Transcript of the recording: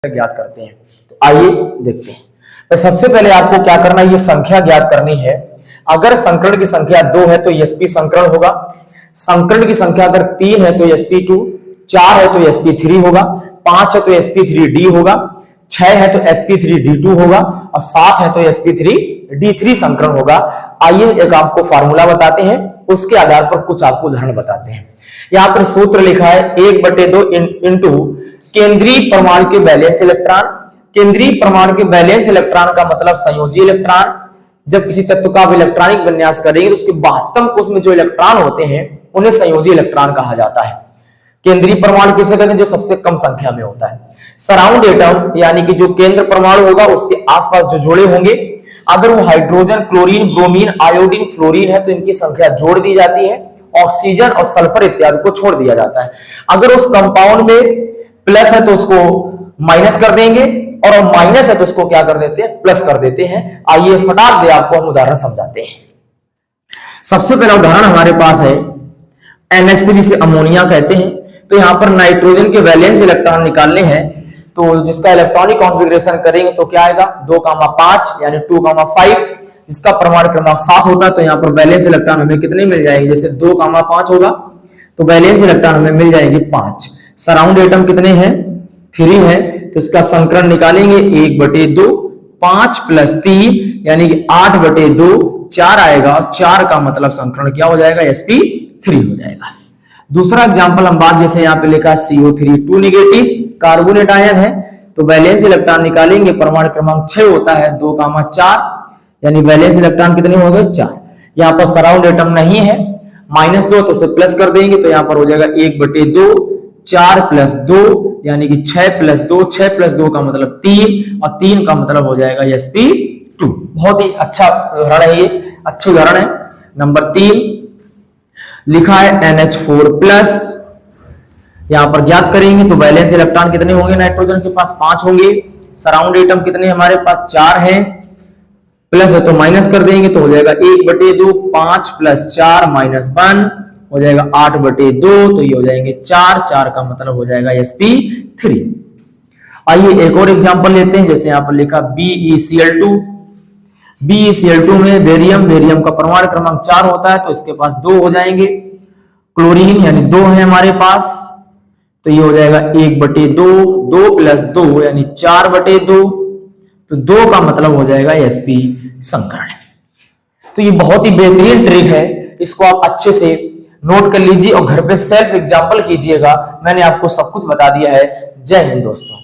ज्ञात करते हैं। तो आइए देखते हैं। तो सबसे पहले आपको क्या करना है, ये संख्या ज्ञात करनी है। अगर संकरण की संख्या 2 है तो sp संकरण होगा। संकरण की संख्या अगर 3 है तो sp2, 4 है तो sp3 होगा, 5 है तो sp3d होगा, 6 है तो sp3d2 होगा और 7 है तो sp3d3 संकरण होगा। आइए एक आपको फार्मूला बताते हैं, उसके आधार पर कुछ आपको उदाहरण बताते हैं। यहां पर सूत्र लिखा है 1/2 इंटू केंद्रीय परमाणु के वैलेंस इलेक्ट्रॉन। केंद्रीय परमाणु के वैलेंस इलेक्ट्रॉन का मतलब संयोजी इलेक्ट्रॉन। जब किसी तत्व का आप इलेक्ट्रॉनिक विन्यास करेंगे तो उसके 72 कोष में जो इलेक्ट्रॉन होते हैं उन्हें संयोजी इलेक्ट्रॉन कहा जाता है। केंद्रीय परमाणु किसे कहते हैं, जो सबसे कम संख्या में होता है। सराउंड एटम यानी कि जो केंद्र परमाणु होगा उसके आसपास जो जोड़े होंगे, अगर वो hydrogen, chlorine, bromine, iodine, fluorine है तो इनकी संख्या जोड़ दी जाती है। ऑक्सीजन और सल्फर इत्यादि को छोड़ दिया जाता है। अगर उस कंपाउंड में प्लस है तो उसको माइनस कर देंगे और माइनस है तो उसको क्या कर देते हैं, प्लस कर देते हैं। आइए फटाक दे आपको हम उदाहरण समझाते हैं। सबसे पहला उदाहरण हमारे पास है NH3 से अमोनिया कहते हैं। तो यहां पर नाइट्रोजन के वैलेंस इलेक्ट्रॉन निकालने हैं, तो जिसका इलेक्ट्रॉनिक कॉन्फ़िगरेशन करेंगे तो क्या आएगा 2,5 यानी 2,5, जिसका परमाणु क्रमांक 7 होता है। तो यहां पर वैलेंस इलेक्ट्रॉन हमें कितने मिल जाएंगे, जैसे 2,5 होगा तो वैलेंस इलेक्ट्रॉन हमें मिल जाएंगे 5। सराउंड एटम कितने हैं, 3 है, तो इसका संकरण निकालेंगे 1/2, 5 + 3 यानी कि 8/2, 4 आएगा और 4 का मतलब संकरण क्या हो जाएगा, sp3 हो जाएगा। दूसरा एग्जांपल हम बात, जैसे यहाँ पे लिखा CO3 2 नेगेटिव कार्बोनेट आयन है, तो वैलेंस इलेक्ट्रॉन निकालेंगे, परमाणु क्रमांक 6 होता है 2,4 यानी वैलेंस इलेक्ट्रॉन कितने हो गए 4। यहाँ पर सराउंड एटम नहीं है, -2 तो उसे प्लस कर देंगे तो यहाँ पर हो जाएगा 1/2, 4 + 2 यानी कि 6 + 2, 6 + 2 का मतलब 3 और 3 का मतलब हो जाएगा sp2। बहुत ही अच्छा उदाहरण है, ये अच्छे उदाहरण है। नंबर 3 लिखा है NH4+, यहां पर ज्ञात करेंगे तो वैलेंस इलेक्ट्रॉन कितने होंगे, नाइट्रोजन के पास 5 होंगे। सराउंड एटम कितने हमारे पास 4 हैं, प्लस है तो माइनस कर देंगे तो हो जाएगा 1/2, 5 + 4 -1 हो जाएगा 8/2, तो ये हो जाएंगे 4, 4 का मतलब हो जाएगा sp3। आइए एक और एग्जांपल लेते हैं, जैसे यहां पर लिखा BeCl2। BeCl2 में बेरियम का परमाणु क्रमांक 4 होता है तो इसके पास 2 हो जाएंगे। क्लोरीन यानी 2 है हमारे पास, तो ये हो जाएगा 1/2, 2 + 2 यानी 4/2, तो 2 का मतलब हो जाएगा sp संकरण। तो ये बहुत ही बेहतरीन ट्रिक है, इसको आप अच्छे से नोट कर लीजिए और घर पे सेल्फ एग्जांपल कीजिएगा। मैंने आपको सब कुछ बता दिया है। जय हिंद दोस्तों।